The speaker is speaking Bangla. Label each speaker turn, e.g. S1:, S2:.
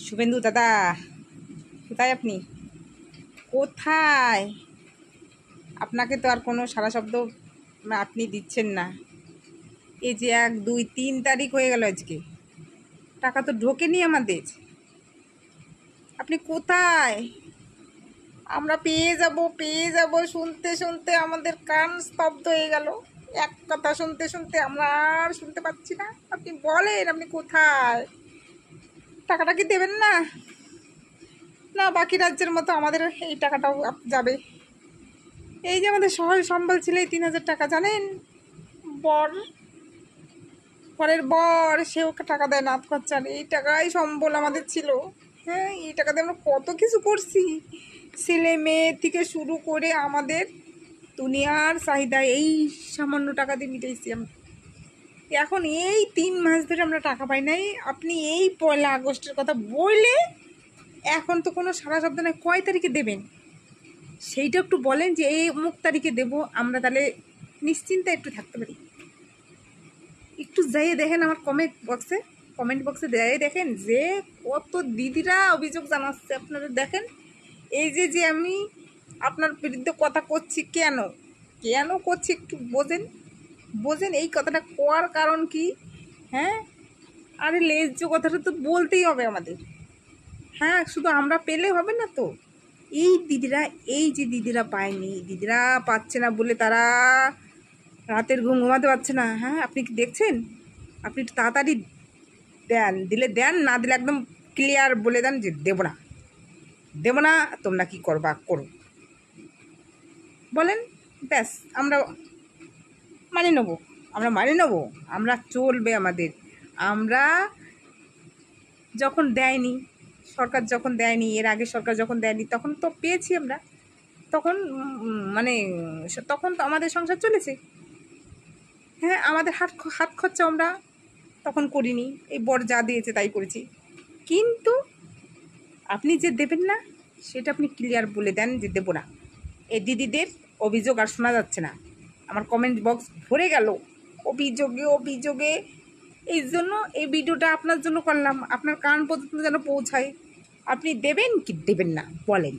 S1: শুভেন্দু দাদা, কোথায় আপনি? কোথায়? আপনাকে তো আর কোনো সাড়া শব্দ আপনি দিচ্ছেন না। এই যে 1, 2, 3 তারিখ হয়ে গেল আজকে, টাকা তো ঢোকেনি আমাদের। আপনি কোথায়? আমরা পেয়ে যাব শুনতে শুনতে আমাদের কান স্তব্ধ হয়ে গেল। এক কথা শুনতে শুনতে আমরা আর শুনতে পাচ্ছি না। আপনি বলেন, আপনি কোথায়? টাকাটা কি দেবেন না? না বাকি রাজ্যের মতো আমাদের এই টাকাটাও যাবে। এই যে আমাদের শহরে সম্বল ছিল এই 3,000 টাকা, জানেন? বর পরের বর সেও টাকা দেয় না খরচার, এই টাকাই সম্বল আমাদের ছিল। হ্যাঁ, এই টাকাতে আমরা কত কিছু করছি, ছেলে মেয়ে থেকে শুরু করে আমাদের দুনিয়ার চাহিদা এই সামান্য টাকা দিয়ে মিটাইছি আমরা। এখন এই 3 মাস ধরে আমরা টাকা পাই নাই। আপনি এই 1 আগস্টের কথা বললে এখন তো কোনো সারা শব্দ নাই। কয় তারিখে দেবেন সেইটা একটু বলেন, যে এই অমুক তারিখে দেবো, আমরা তাহলে নিশ্চিন্তে একটু থাকতে পারি। একটু যাইয়ে দেখেন আমার কমেন্ট বক্সে যাইয়ে দেখেন যে কত দিদিরা অভিযোগ জানাচ্ছে। আপনারা দেখেন, এই যে আমি আপনার বিরুদ্ধে কথা করছি, কেন করছি একটু বোঝেন এই কথাটা কোয়ার কারণ কি? হ্যাঁ, আরে লেজ্জ কথাটা তো বলতেই হবে আমাদের। হ্যাঁ, শুধু আমরা পেলে হবে না তো। এই যে দিদিরা পায়নি, দিদিরা পাচ্ছে না বলে তারা রাতের ঘুম ঘুমাতে পারছে না। হ্যাঁ, আপনি কি দেখছেন? আপনি একটু তাড়াতাড়ি দেন, দিলে দেন, না দিলে একদম ক্লিয়ার বলে দেন যে দেবো না, তোমরা কি করবা করো, বলেন। ব্যাস, আমরা মানি নেবো, আমরা চলবে আমাদের। আমরা যখন দেয়নি, সরকার যখন দেয়নি, এর আগে সরকার যখন দেয়নি, তখন তো পেয়েছি আমরা। তখন মানে তখন তো আমাদের সংসার চলেছে। হ্যাঁ, আমাদের হাত খরচা আমরা তখন করিনি, এই বর যা দিয়েছে তাই করেছি। কিন্তু আপনি যে দেবেন না সেটা আপনি ক্লিয়ার বলে দেন যে দেবো না। এই দিদিদের অভিযোগ আর শোনা যাচ্ছে না, আমার কমেন্ট বক্স ভরে গেল অভিযোগে। এই জন্য এই ভিডিওটা আপনার জন্য করলাম, আপনার কান পর্যন্ত যেন পৌঁছায়। আপনি দেবেন কি দেবেন না বলেন।